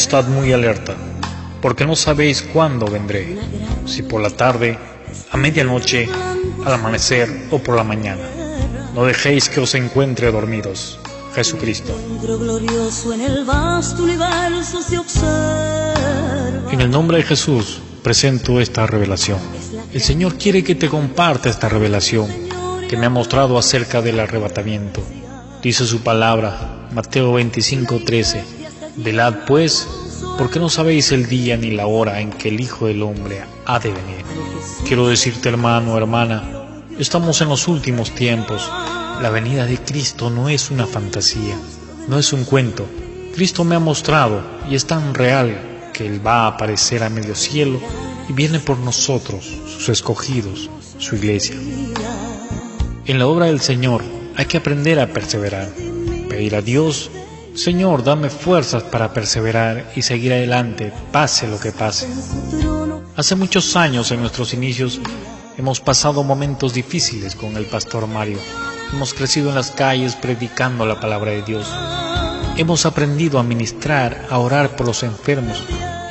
Estad muy alerta, porque no sabéis cuándo vendré, si por la tarde, a medianoche, al amanecer o por la mañana. No dejéis que os encuentre dormidos. Jesucristo. En el nombre de Jesús presento esta revelación. El Señor quiere que te comparta esta revelación que me ha mostrado acerca del arrebatamiento. Dice su palabra, Mateo 25:13. Velad pues, porque no sabéis el día ni la hora en que el Hijo del Hombre ha de venir. Quiero decirte, hermano, hermana, estamos en los últimos tiempos. La venida de Cristo no es una fantasía, no es un cuento. Cristo me ha mostrado, y es tan real, que Él va a aparecer a medio cielo y viene por nosotros, sus escogidos, su iglesia. En la obra del Señor hay que aprender a perseverar, pedir a Dios: Señor, dame fuerzas para perseverar y seguir adelante, pase lo que pase. Hace muchos años, en nuestros inicios, hemos pasado momentos difíciles con el pastor Mario. Hemos crecido en las calles predicando la palabra de Dios. Hemos aprendido a ministrar, a orar por los enfermos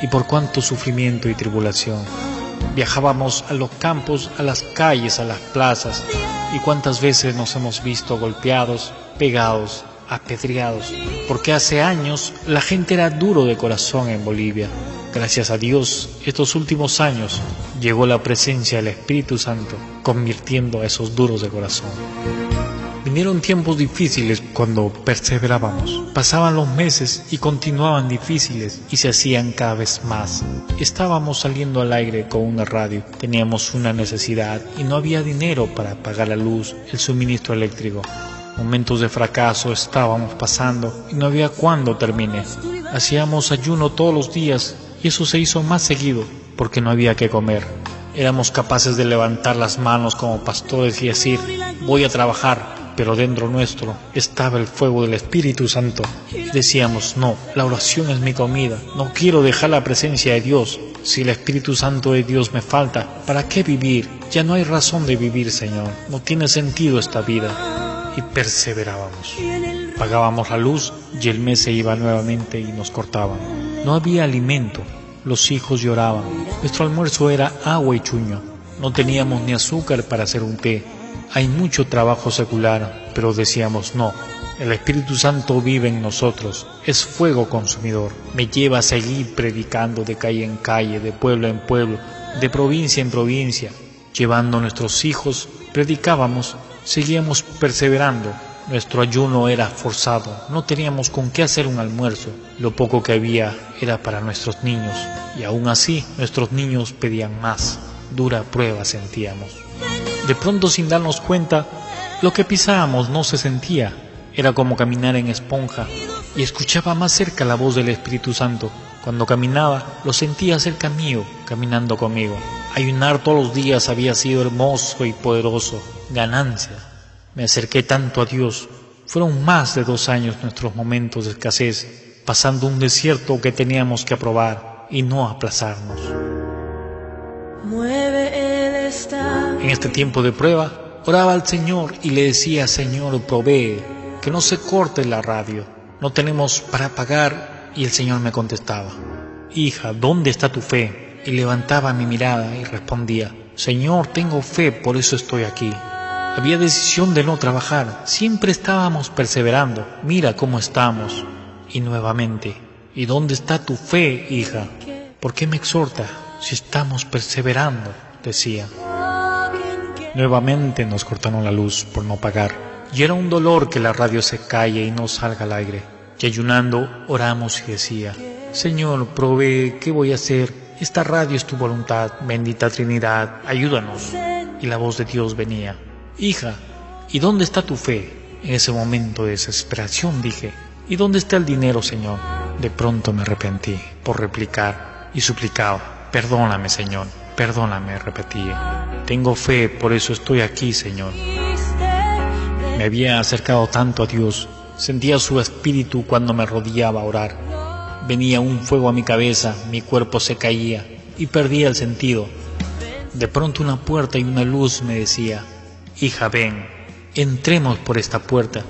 y por cuánto sufrimiento y tribulación. Viajábamos a los campos, a las calles, a las plazas, y cuántas veces nos hemos visto golpeados, pegados, apedreados, porque hace años la gente era duro de corazón en Bolivia. Gracias a Dios, estos últimos años llegó la presencia del Espíritu Santo, convirtiendo a esos duros de corazón. Vinieron tiempos difíciles cuando perseverábamos. Pasaban los meses y continuaban difíciles y se hacían cada vez más. Estábamos saliendo al aire con una radio, teníamos una necesidad y no había dinero para pagar la luz, el suministro eléctrico. Momentos de fracaso estábamos pasando y no había cuándo termine. Hacíamos ayuno todos los días y eso se hizo más seguido porque no había que comer. Éramos capaces de levantar las manos como pastores y decir: voy a trabajar. Pero dentro nuestro estaba el fuego del Espíritu Santo. Decíamos: no, la oración es mi comida, no quiero dejar la presencia de Dios. Si el Espíritu Santo de Dios me falta, ¿para qué vivir? Ya no hay razón de vivir, Señor, no tiene sentido esta vida. Y perseverábamos. Pagábamos la luz y el mes se iba nuevamente y nos cortaban. No había alimento, los hijos lloraban. Nuestro almuerzo era agua y chuño. No teníamos ni azúcar para hacer un té. Hay mucho trabajo secular, pero decíamos: no, el Espíritu Santo vive en nosotros, es fuego consumidor, me lleva a seguir predicando de calle en calle, de pueblo en pueblo, de provincia en provincia, llevando a nuestros hijos, predicábamos, seguíamos perseverando. Nuestro ayuno era forzado, no teníamos con qué hacer un almuerzo, lo poco que había era para nuestros niños, y aún así nuestros niños pedían más, dura prueba sentíamos. De pronto, sin darnos cuenta, lo que pisábamos no se sentía. Era como caminar en esponja y escuchaba más cerca la voz del Espíritu Santo. Cuando caminaba, lo sentía cerca mío, caminando conmigo. Ayunar todos los días había sido hermoso y poderoso, ganancia. Me acerqué tanto a Dios. Fueron más de 2 años nuestros momentos de escasez, pasando un desierto que teníamos que aprobar y no aplazarnos. En este tiempo de prueba, oraba al Señor y le decía: Señor, provee, que no se corte la radio, no tenemos para pagar. Y el Señor me contestaba: hija, ¿dónde está tu fe? Y levantaba mi mirada y respondía: Señor, tengo fe, por eso estoy aquí. Había decisión de no trabajar, siempre estábamos perseverando, mira cómo estamos. Y nuevamente: ¿y dónde está tu fe, hija? ¿Por qué me exhorta si estamos perseverando?, decía. Nuevamente nos cortaron la luz por no pagar, y era un dolor que la radio se calle y no salga al aire. Y ayunando oramos y decía: Señor, provee, ¿qué voy a hacer? Esta radio es tu voluntad, bendita Trinidad, ayúdanos. Y la voz de Dios venía: hija, ¿y dónde está tu fe? En ese momento de desesperación dije: ¿y dónde está el dinero, Señor? De pronto me arrepentí por replicar y suplicaba: perdóname, Señor, perdóname, repetía. Tengo fe, por eso estoy aquí, Señor. Me había acercado tanto a Dios, sentía su espíritu cuando me arrodillaba a orar. Venía un fuego a mi cabeza, mi cuerpo se caía y perdía el sentido. De pronto una puerta y una luz me decía: hija, ven, entremos por esta puerta.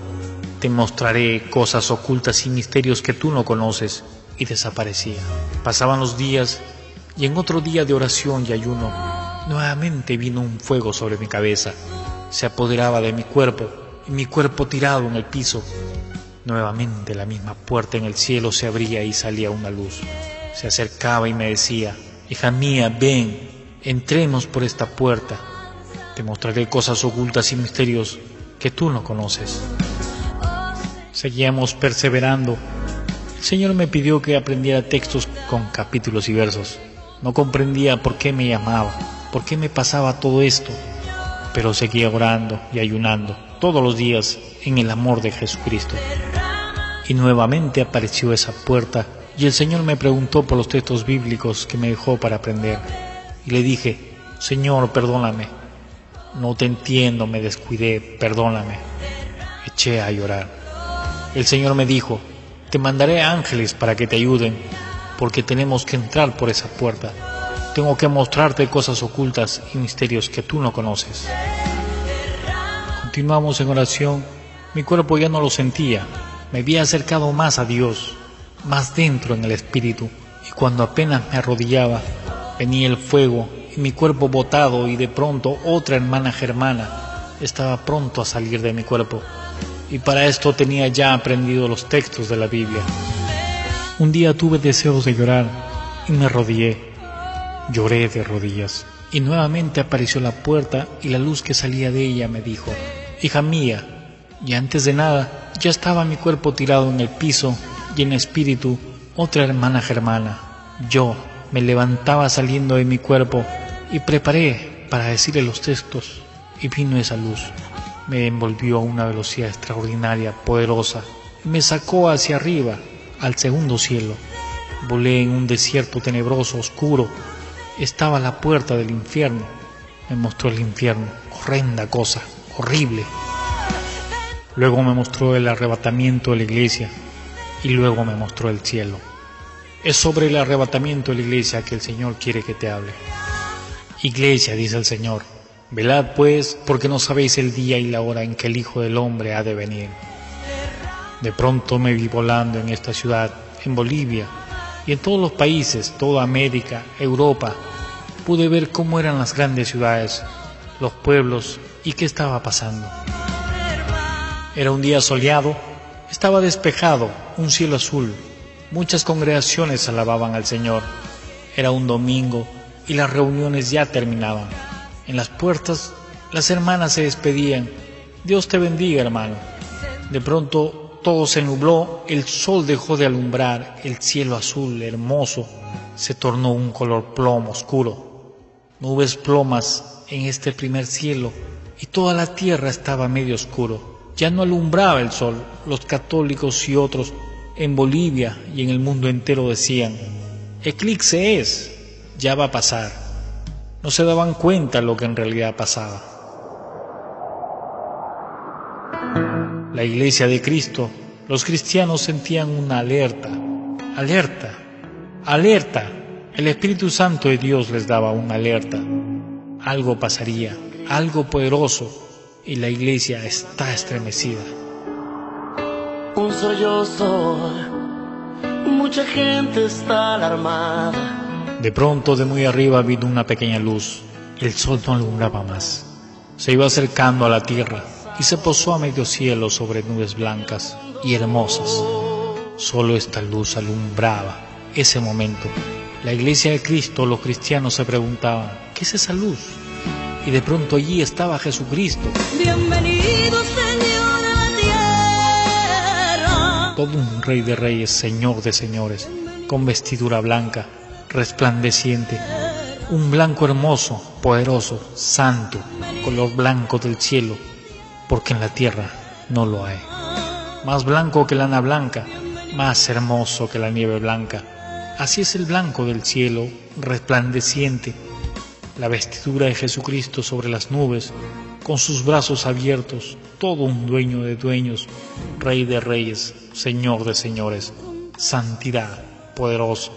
te mostraré cosas ocultas y misterios que tú no conoces. Y desaparecía. Pasaban los días y en otro día de oración y ayuno, nuevamente vino un fuego sobre mi cabeza. Se apoderaba de mi cuerpo y mi cuerpo tirado en el piso. Nuevamente la misma puerta en el cielo se abría y salía una luz. Se acercaba y me decía: hija mía, ven, entremos por esta puerta. Te mostraré cosas ocultas y misterios que tú no conoces. Seguíamos perseverando. El Señor me pidió que aprendiera textos con capítulos y versos. No comprendía por qué me llamaba, por qué me pasaba todo esto, pero seguía orando y ayunando todos los días en el amor de Jesucristo. Y nuevamente apareció esa puerta y el Señor me preguntó por los textos bíblicos que me dejó para aprender. Y le dije: Señor, perdóname, no te entiendo, me descuidé, perdóname. Eché a llorar. El Señor me dijo: te mandaré ángeles para que te ayuden, porque tenemos que entrar por esa puerta. Tengo que mostrarte cosas ocultas y misterios que tú no conoces. Continuamos en oración. Mi cuerpo ya no lo sentía. Me había acercado más a Dios, más dentro en el espíritu. Y cuando apenas me arrodillaba, venía el fuego y mi cuerpo botado, y de pronto otra hermana germana estaba pronto a salir de mi cuerpo. Y para esto tenía ya aprendido los textos de la Biblia. Un día tuve deseos de llorar y me arrodillé. Lloré de rodillas y nuevamente apareció la puerta y la luz que salía de ella me dijo: hija mía. Y antes de nada ya estaba mi cuerpo tirado en el piso y en espíritu otra hermana germana. Yo me levantaba saliendo de mi cuerpo y preparé para decirle los textos, y vino esa luz. Me envolvió a una velocidad extraordinaria, poderosa, y me sacó hacia arriba, al segundo cielo. Volé en un desierto tenebroso, oscuro. Estaba a la puerta del infierno. Me mostró el infierno, horrenda cosa, horrible. Luego me mostró el arrebatamiento de la iglesia, y luego me mostró el cielo. Es sobre el arrebatamiento de la iglesia que el Señor quiere que te hable. Iglesia, dice el Señor, velad pues, porque no sabéis el día y la hora en que el Hijo del Hombre ha de venir. De pronto me vi volando en esta ciudad, en Bolivia, y en todos los países, toda América, Europa. Pude ver cómo eran las grandes ciudades, los pueblos y qué estaba pasando. Era un día soleado, estaba despejado, un cielo azul. Muchas congregaciones alababan al Señor. Era un domingo y las reuniones ya terminaban. En las puertas las hermanas se despedían. Dios te bendiga, hermano. De pronto todo se nubló, el sol dejó de alumbrar, el cielo azul hermoso se tornó un color plomo oscuro. Nubes plomas en este primer cielo y toda la tierra estaba medio oscuro. Ya no alumbraba el sol. Los católicos y otros en Bolivia y en el mundo entero decían: eclipse es, ya va a pasar. No se daban cuenta lo que en realidad pasaba. La iglesia de Cristo, los cristianos sentían una alerta, alerta, alerta. El Espíritu Santo de Dios les daba una alerta. Algo pasaría, algo poderoso, y la iglesia está estremecida. Un sollozo, mucha gente está alarmada. De pronto, de muy arriba vino una pequeña luz. El sol no alumbraba más. Se iba acercando a la tierra y se posó a medio cielo sobre nubes blancas y hermosas. Solo esta luz alumbraba ese momento. La iglesia de Cristo, los cristianos se preguntaban: ¿qué es esa luz? Y de pronto allí estaba Jesucristo. Bienvenido, Señor, a la tierra. Todo un rey de reyes, señor de señores, con vestidura blanca, resplandeciente, un blanco hermoso, poderoso, santo, color blanco del cielo, porque en la tierra no lo hay. Más blanco que lana blanca, más hermoso que la nieve blanca. Así es el blanco del cielo, resplandeciente. La vestidura de Jesucristo sobre las nubes, con sus brazos abiertos, todo un dueño de dueños, rey de reyes, señor de señores, santidad, poderoso,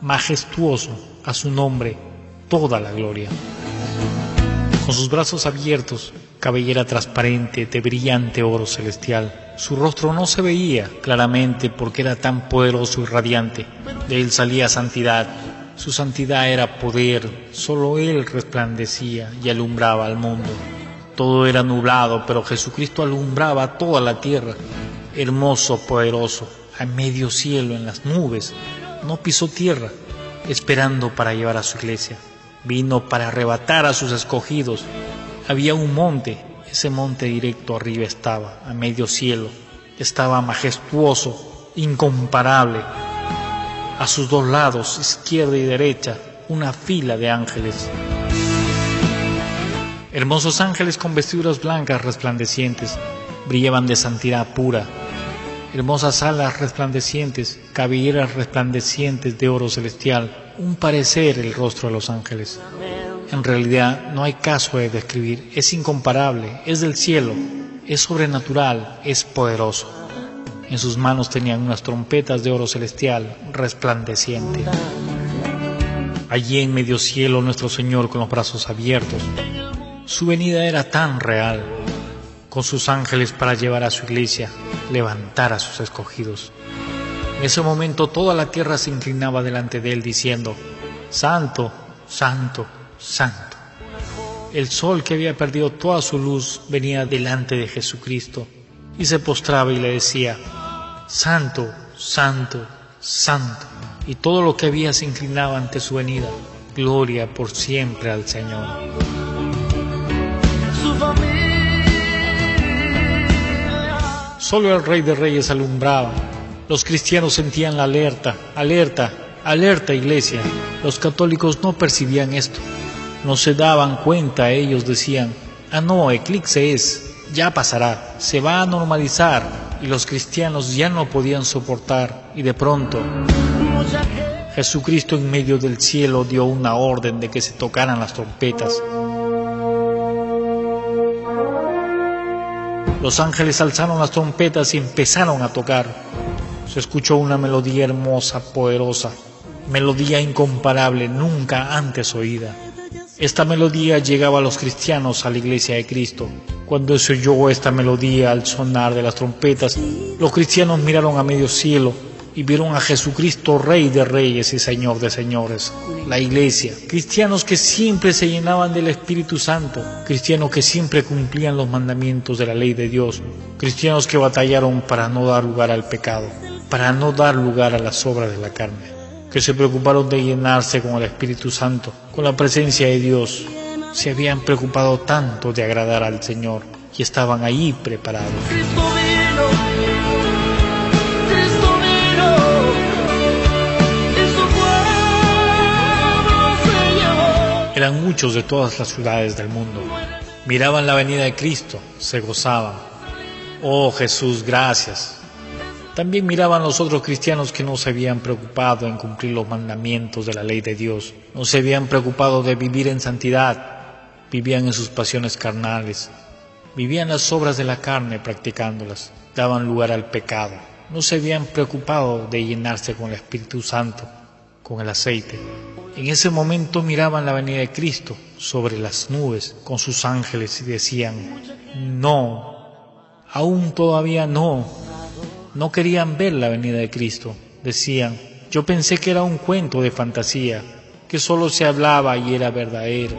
majestuoso, a su nombre toda la gloria. Con sus brazos abiertos, cabellera transparente de brillante oro celestial, Su rostro no se veía claramente porque era tan poderoso y radiante. De él salía santidad. Su santidad era poder. Solo él resplandecía y alumbraba al mundo. Todo era nublado, pero Jesucristo alumbraba toda la tierra. Hermoso, poderoso, a medio cielo en las nubes. No pisó tierra, esperando para llevar a su iglesia. Vino para arrebatar a sus escogidos. Había un monte, ese monte directo arriba estaba, a medio cielo. Estaba majestuoso, incomparable. A sus dos lados, izquierda y derecha, una fila de ángeles. Hermosos ángeles con vestiduras blancas resplandecientes, brillaban de santidad pura. Hermosas alas resplandecientes, cabelleras resplandecientes de oro celestial, un parecer el rostro de los ángeles. En realidad no hay caso de describir, es incomparable, es del cielo, es sobrenatural, es poderoso. En sus manos tenían unas trompetas de oro celestial resplandeciente. Allí en medio cielo nuestro Señor con los brazos abiertos. Su venida era tan real, con sus ángeles para llevar a su iglesia, levantar a sus escogidos. En ese momento toda la tierra se inclinaba delante de él diciendo: Santo, Santo, Santo. El sol, que había perdido toda su luz, venía delante de Jesucristo y se postraba y le decía: Santo, Santo, Santo. Y todo lo que había se inclinaba ante su venida. Gloria por siempre al Señor. Solo el Rey de Reyes alumbraba. Los cristianos sentían la alerta, alerta, alerta, iglesia. Los católicos no percibían esto, no se daban cuenta. Ellos decían: ah, no, eclipse es, ya pasará, se va a normalizar. Y los cristianos ya no podían soportar. Y de pronto, Jesucristo en medio del cielo dio una orden de que se tocaran las trompetas. Los ángeles alzaron las trompetas y empezaron a tocar. Se escuchó una melodía hermosa, poderosa, melodía incomparable, nunca antes oída. Esta melodía llegaba a los cristianos, a la iglesia de Cristo. Cuando se oyó esta melodía al sonar de las trompetas, los cristianos miraron a medio cielo y vieron a Jesucristo, Rey de Reyes y Señor de Señores. La iglesia, cristianos que siempre se llenaban del Espíritu Santo, cristianos que siempre cumplían los mandamientos de la ley de Dios, cristianos que batallaron para no dar lugar al pecado, para no dar lugar a las obras de la carne, que se preocuparon de llenarse con el Espíritu Santo, con la presencia de Dios. Se habían preocupado tanto de agradar al Señor y estaban ahí preparados. Eran muchos de todas las ciudades del mundo. Miraban la venida de Cristo, se gozaban. Oh Jesús, gracias. También miraban los otros cristianos que no se habían preocupado en cumplir los mandamientos de la ley de Dios, no se habían preocupado de vivir en santidad, vivían en sus pasiones carnales, vivían las obras de la carne practicándolas, daban lugar al pecado, no se habían preocupado de llenarse con el Espíritu Santo, con el aceite. En ese momento miraban la venida de Cristo sobre las nubes con sus ángeles y decían: no, aún todavía no. No querían ver la venida de Cristo. Decían: yo pensé que era un cuento de fantasía, que solo se hablaba y era verdadero.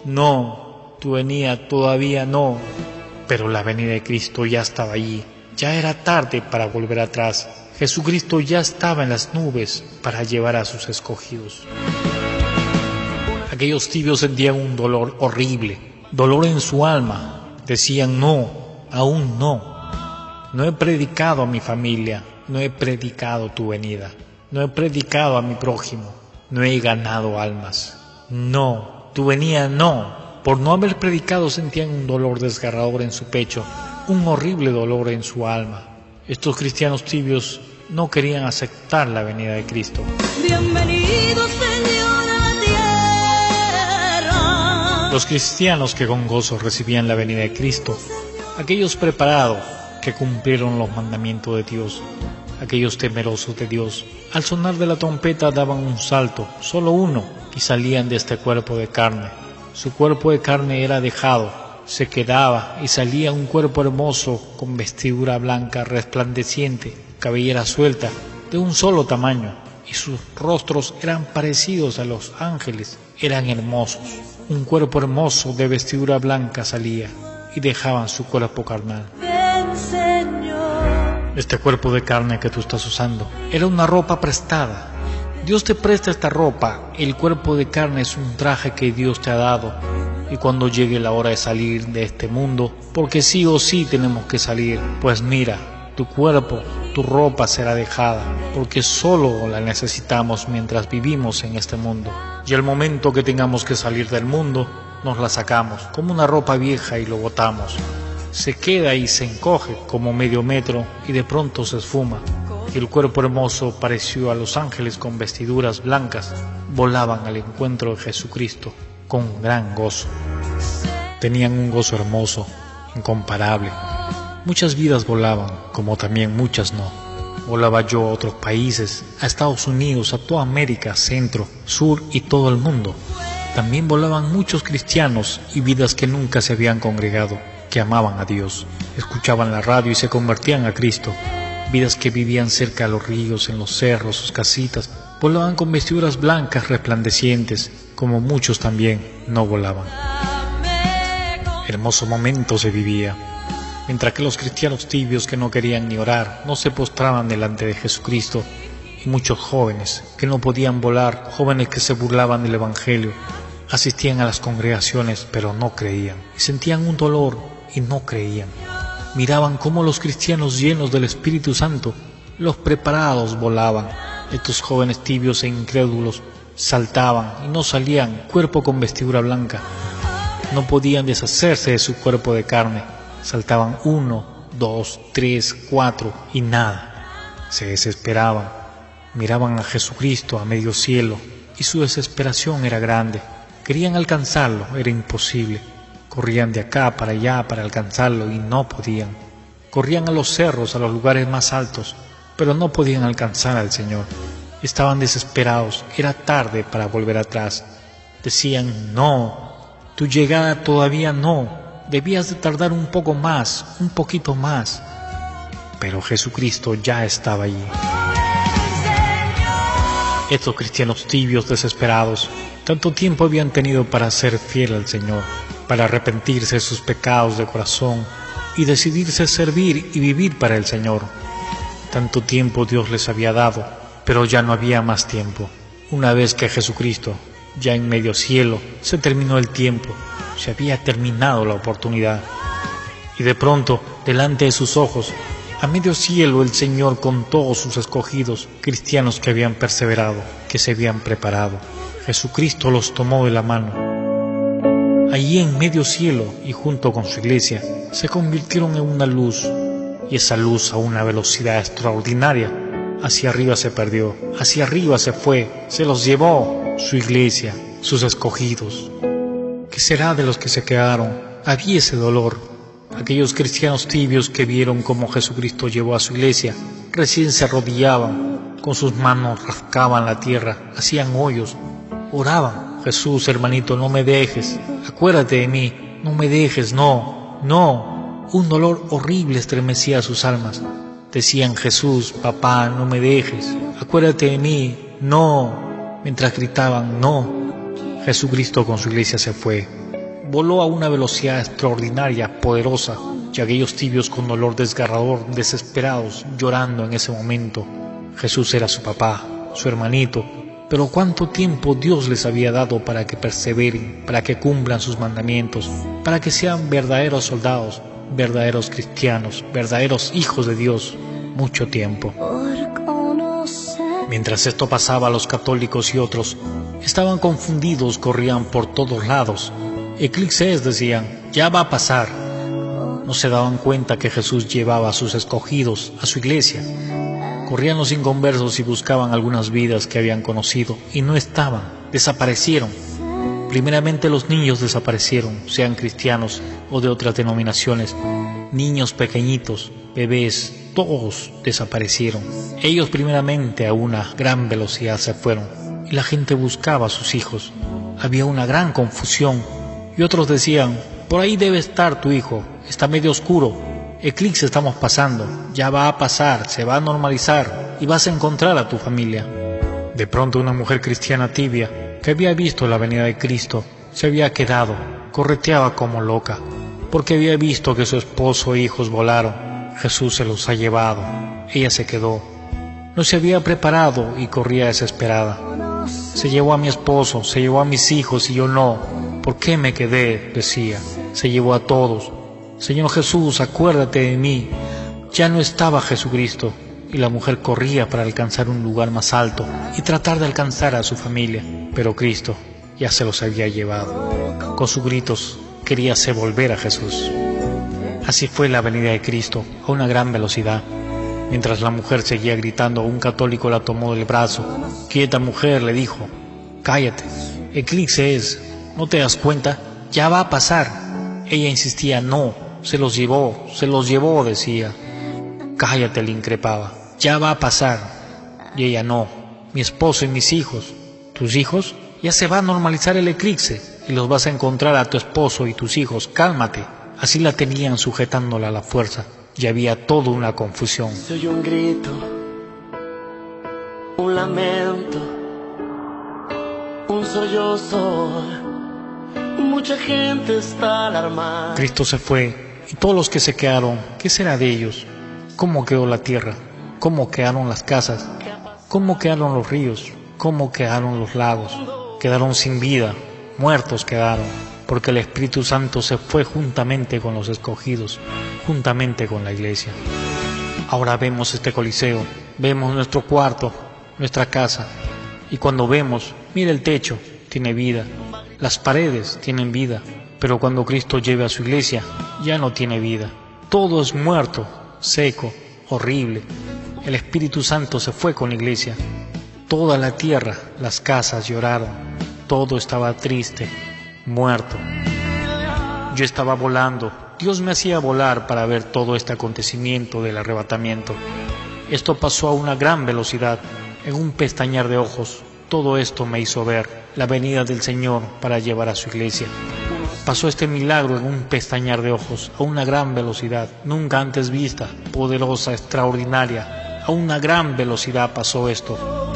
No, tu venida todavía no. Pero la venida de Cristo ya estaba allí. Ya era tarde para volver atrás. Jesucristo ya estaba en las nubes para llevar a sus escogidos. Aquellos tibios sentían un dolor horrible, dolor en su alma. Decían: no, aún no. No he predicado a mi familia, no he predicado tu venida, no he predicado a mi prójimo, no he ganado almas. No, tu venida no. Por no haber predicado sentían un dolor desgarrador en su pecho, un horrible dolor en su alma. Estos cristianos tibios no querían aceptar la venida de Cristo. Bienvenido, Señor, a la tierra. Los cristianos que con gozo recibían la venida de Cristo, aquellos preparados que cumplieron los mandamientos de Dios, aquellos temerosos de Dios, al sonar de la trompeta daban un salto, solo uno, y salían de este cuerpo de carne. Su cuerpo de carne era dejado se quedaba y salía un cuerpo hermoso con vestidura blanca resplandeciente, cabellera suelta, de un solo tamaño, y sus rostros eran parecidos a los ángeles, eran hermosos. Un cuerpo hermoso de vestidura blanca salía y dejaban su cuerpo carnal. Ven, Señor. Este cuerpo de carne que tú estás usando era una ropa prestada. Dios te presta esta ropa, el cuerpo de carne es un traje que Dios te ha dado. Y cuando llegue la hora de salir de este mundo, porque sí o sí tenemos que salir, pues mira, tu cuerpo, tu ropa será dejada, porque solo la necesitamos mientras vivimos en este mundo. Y al momento que tengamos que salir del mundo, nos la sacamos como una ropa vieja y lo botamos. Se queda y se encoge como medio metro y de pronto se esfuma. Y el cuerpo hermoso pareció a los ángeles con vestiduras blancas, volaban al encuentro de Jesucristo con gran gozo. Tenían un gozo hermoso, incomparable. Muchas vidas volaban, como también muchas no. Volaba yo a otros países, a Estados Unidos, a toda América, Centro, Sur y todo el mundo. También volaban muchos cristianos y vidas que nunca se habían congregado, que amaban a Dios, escuchaban la radio y se convertían a Cristo. Vidas que vivían cerca de los ríos, en los cerros, sus casitas, volaban con vestiduras blancas resplandecientes, como muchos también no volaban. Hermoso momento se vivía, mientras que los cristianos tibios que no querían ni orar, no se postraban delante de Jesucristo, y muchos jóvenes que no podían volar, jóvenes que se burlaban del Evangelio, asistían a las congregaciones pero no creían, y sentían un dolor y no creían. Miraban cómo los cristianos llenos del Espíritu Santo, los preparados, volaban. Estos jóvenes tibios e incrédulos saltaban y no salían, cuerpo con vestidura blanca. No podían deshacerse de su cuerpo de carne. Saltaban 1, 2, 3, 4 y nada. Se desesperaban. Miraban a Jesucristo a medio cielo y su desesperación era grande. Querían alcanzarlo, era imposible. Corrían de acá para allá para alcanzarlo y no podían. Corrían a los cerros, a los lugares más altos, pero no podían alcanzar al Señor. Estaban desesperados, era tarde para volver atrás. Decían, no, tu llegada todavía no, debías de tardar un poco más, un poquito más. Pero Jesucristo ya estaba allí. Estos cristianos tibios, desesperados, tanto tiempo habían tenido para ser fiel al Señor, para arrepentirse de sus pecados de corazón y decidirse servir y vivir para el Señor. Tanto tiempo Dios les había dado, pero ya no había más tiempo. Una vez que Jesucristo, ya en medio cielo, se terminó el tiempo, se había terminado la oportunidad. Y de pronto, delante de sus ojos, a medio cielo el Señor con todos sus escogidos, cristianos que habían perseverado, que se habían preparado, Jesucristo los tomó de la mano. Allí en medio cielo y junto con su iglesia, se convirtieron en una luz, y esa luz a una velocidad extraordinaria, hacia arriba se perdió, hacia arriba se fue, se los llevó su iglesia, sus escogidos. ¿Qué será de los que se quedaron? Había ese dolor. Aquellos cristianos tibios que vieron cómo Jesucristo llevó a su iglesia, recién se arrodillaban, con sus manos rascaban la tierra, hacían hoyos, oraban. Jesús, hermanito, no me dejes, acuérdate de mí, no me dejes, no, no. Un dolor horrible estremecía sus almas. Decían, Jesús, papá, no me dejes, acuérdate de mí, no. Mientras gritaban, no. Jesucristo con su iglesia se fue. Voló a una velocidad extraordinaria, poderosa, y aquellos tibios con dolor desgarrador, desesperados, llorando en ese momento. Jesús era su papá, su hermanito, pero cuánto tiempo Dios les había dado para que perseveren, para que cumplan sus mandamientos, para que sean verdaderos soldados, verdaderos cristianos, verdaderos hijos de Dios. Mucho tiempo. Mientras esto pasaba, los católicos y otros estaban confundidos, corrían por todos lados. Eclipses, decían, ya va a pasar. No se daban cuenta que Jesús llevaba a sus escogidos, a su iglesia. Corrían los inconversos y buscaban algunas vidas que habían conocido y no estaban, desaparecieron. Primeramente los niños desaparecieron, sean cristianos o de otras denominaciones. Niños pequeñitos, bebés, todos desaparecieron. Ellos primeramente a una gran velocidad se fueron y la gente buscaba a sus hijos. Había una gran confusión y otros decían, por ahí debe estar tu hijo, está medio oscuro. Eclipse estamos pasando, ya va a pasar, se va a normalizar y vas a encontrar a tu familia. De pronto una mujer cristiana tibia, que había visto la venida de Cristo, se había quedado, correteaba como loca, porque había visto que su esposo e hijos volaron. Jesús se los ha llevado. Ella se quedó. No se había preparado y corría desesperada. Se llevó a mi esposo, se llevó a mis hijos y yo no. ¿Por qué me quedé?, decía. Se llevó a todos. Señor Jesús, acuérdate de mí. Ya no estaba Jesucristo. Y la mujer corría para alcanzar un lugar más alto y tratar de alcanzar a su familia. Pero Cristo ya se los había llevado. Con sus gritos quería hacer volver a Jesús. Así fue la venida de Cristo a una gran velocidad. Mientras la mujer seguía gritando, un católico la tomó del brazo. Quieta, mujer, le dijo. Cállate, eclipse es, ¿no te das cuenta? Ya va a pasar. Ella insistía, no, se los llevó, decía. Cállate, le increpaba, ya va a pasar. Y ella, no, mi esposo y mis hijos. ¿Tus hijos? Ya se va a normalizar el eclipse y los vas a encontrar a tu esposo y tus hijos, cálmate. Así la tenían sujetándola a la fuerza. Y había toda una confusión. Se oyó un grito, un lamento, un sollozo. Mucha gente está alarmada. Cristo se fue, y todos los que se quedaron, ¿qué será de ellos? ¿Cómo quedó la tierra? ¿Cómo quedaron las casas? ¿Cómo quedaron los ríos? ¿Cómo quedaron los lagos? Quedaron sin vida, muertos quedaron, porque el Espíritu Santo se fue juntamente con los escogidos, juntamente con la iglesia. Ahora vemos este coliseo, vemos nuestro cuarto, nuestra casa, y cuando vemos, mira el techo, tiene vida, las paredes tienen vida, pero cuando Cristo lleve a su iglesia, ya no tiene vida. Todo es muerto, seco, horrible. El Espíritu Santo se fue con la iglesia. Toda la tierra, las casas lloraron, todo estaba triste, muerto. Yo estaba volando, Dios me hacía volar para ver todo este acontecimiento del arrebatamiento. Esto pasó a una gran velocidad, en un pestañear de ojos. Todo esto me hizo ver la venida del Señor para llevar a su iglesia. Pasó este milagro en un pestañear de ojos, a una gran velocidad, nunca antes vista, poderosa, extraordinaria. A una gran velocidad pasó esto.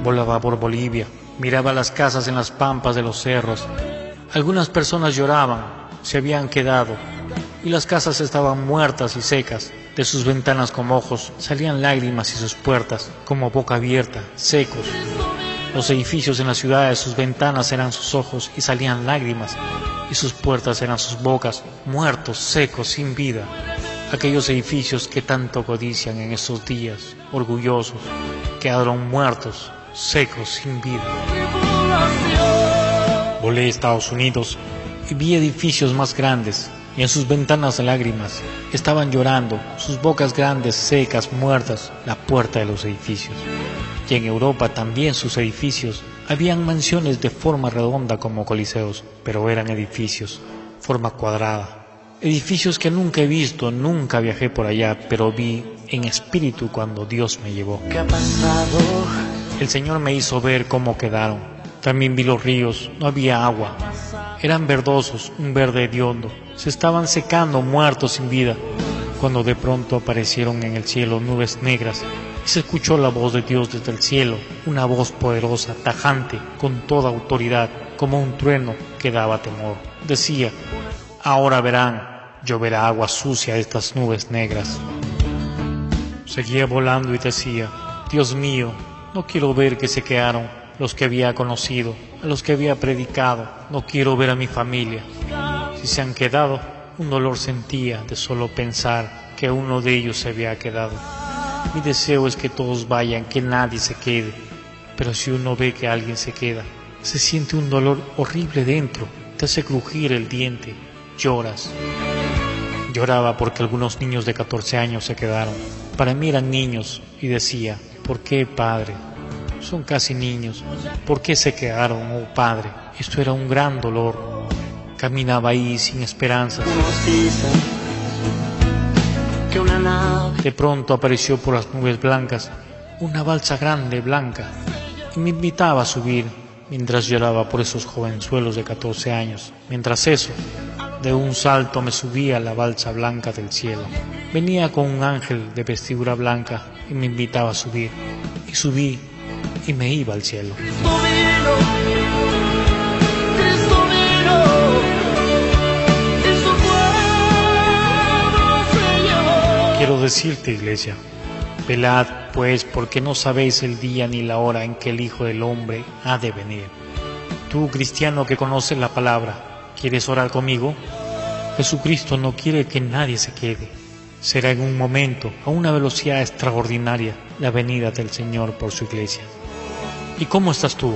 Volaba por Bolivia, miraba las casas en las pampas de los cerros. Algunas personas lloraban, se habían quedado, y las casas estaban muertas y secas. De sus ventanas como ojos salían lágrimas y sus puertas como boca abierta, secos. Los edificios en las ciudades, sus ventanas eran sus ojos y salían lágrimas, y sus puertas eran sus bocas, muertos, secos, sin vida. Aquellos edificios que tanto codician en esos días, orgullosos, quedaron muertos, secos, sin vida. Volé a Estados Unidos y vi edificios más grandes, y en sus ventanas lágrimas. Estaban llorando, sus bocas grandes, secas, muertas, la puerta de los edificios. Y en Europa también sus edificios. Habían mansiones de forma redonda como coliseos, pero eran edificios, forma cuadrada. Edificios que nunca he visto, nunca viajé por allá, pero vi en espíritu cuando Dios me llevó. ¿Qué ha pasado? El Señor me hizo ver cómo quedaron. También vi los ríos, no había agua. Eran verdosos, un verde hediondo. Se estaban secando, muertos sin vida. Cuando de pronto aparecieron en el cielo nubes negras y se escuchó la voz de Dios desde el cielo, una voz poderosa, tajante, con toda autoridad, como un trueno que daba temor. Decía: ahora verán, lloverá agua sucia de estas nubes negras. Seguía volando y decía: Dios mío, no quiero ver que se quedaron los que había conocido, a los que había predicado. No quiero ver a mi familia. Si se han quedado, un dolor sentía de solo pensar que uno de ellos se había quedado. Mi deseo es que todos vayan, que nadie se quede. Pero si uno ve que alguien se queda, se siente un dolor horrible dentro, te hace crujir el diente, lloras. Lloraba porque algunos niños de 14 años se quedaron. Para mí eran niños y decía: ¿por qué, Padre? Son casi niños. ¿Por qué se quedaron, oh Padre? Esto era un gran dolor. Caminaba ahí sin esperanzas. De pronto apareció por las nubes blancas una balsa grande, blanca, y me invitaba a subir. mientras lloraba por esos jovenzuelos de 14 años. Mientras eso, de un salto me subí a la balsa blanca del cielo. Venía con un ángel de vestidura blanca y me invitaba a subir. Y subí y me iba al cielo. Cristo vino, y su pueblo se llevó. Quiero decirte, iglesia, velad pues, porque no sabéis el día ni la hora en que el Hijo del Hombre ha de venir. Tú, cristiano que conoces la palabra, ¿quieres orar conmigo? Jesucristo no quiere que nadie se quede. Será en un momento, a una velocidad extraordinaria, la venida del Señor por su iglesia. ¿Y cómo estás tú?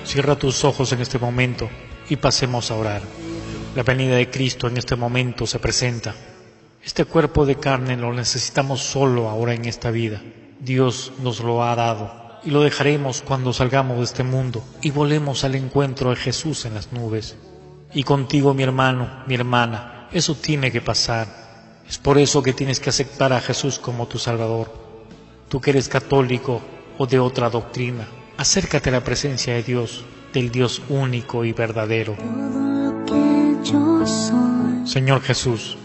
Cierra tus ojos en este momento y pasemos a orar. La venida de Cristo en este momento se presenta. Este cuerpo de carne lo necesitamos solo ahora en esta vida. Dios nos lo ha dado y lo dejaremos cuando salgamos de este mundo y volemos al encuentro de Jesús en las nubes. Y contigo, mi hermano, mi hermana, eso tiene que pasar. Es por eso que tienes que aceptar a Jesús como tu Salvador. Tú que eres católico o de otra doctrina, acércate a la presencia de Dios, del Dios único y verdadero. Señor Jesús,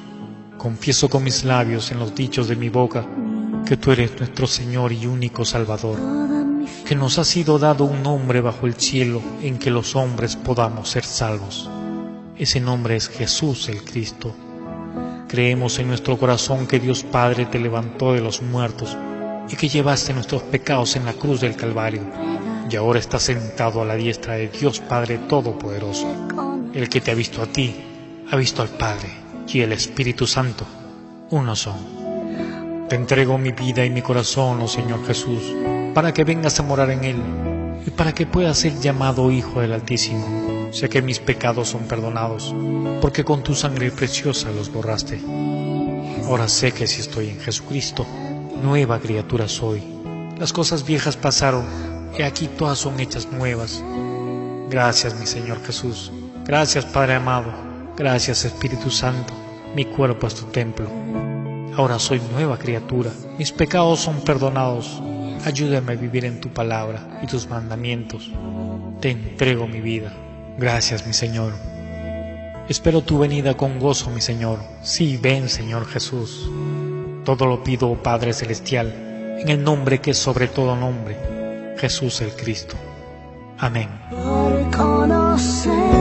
confieso con mis labios en los dichos de mi boca que tú eres nuestro Señor y único Salvador, que nos ha sido dado un nombre bajo el cielo en que los hombres podamos ser salvos. Ese nombre es Jesús el Cristo. Creemos en nuestro corazón que Dios Padre te levantó de los muertos y que llevaste nuestros pecados en la cruz del Calvario, y ahora estás sentado a la diestra de Dios Padre Todopoderoso. El que te ha visto a ti, ha visto al Padre y el Espíritu Santo, uno son. Te entrego mi vida y mi corazón, oh Señor Jesús, para que vengas a morar en él y para que puedas ser llamado Hijo del Altísimo. Sé que mis pecados son perdonados, porque con tu sangre preciosa los borraste. Ahora sé que si estoy en Jesucristo, nueva criatura soy. Las cosas viejas pasaron, y aquí todas son hechas nuevas. Gracias, mi Señor Jesús. Gracias, Padre amado. Gracias, Espíritu Santo. Mi cuerpo es tu templo. Ahora soy nueva criatura. Mis pecados son perdonados. Ayúdame a vivir en tu palabra y tus mandamientos. Te entrego mi vida. Gracias, mi Señor. Espero tu venida con gozo, mi Señor. Sí, ven, Señor Jesús. Todo lo pido, oh Padre Celestial, en el nombre que es sobre todo nombre, Jesús el Cristo. Amén. Por conocer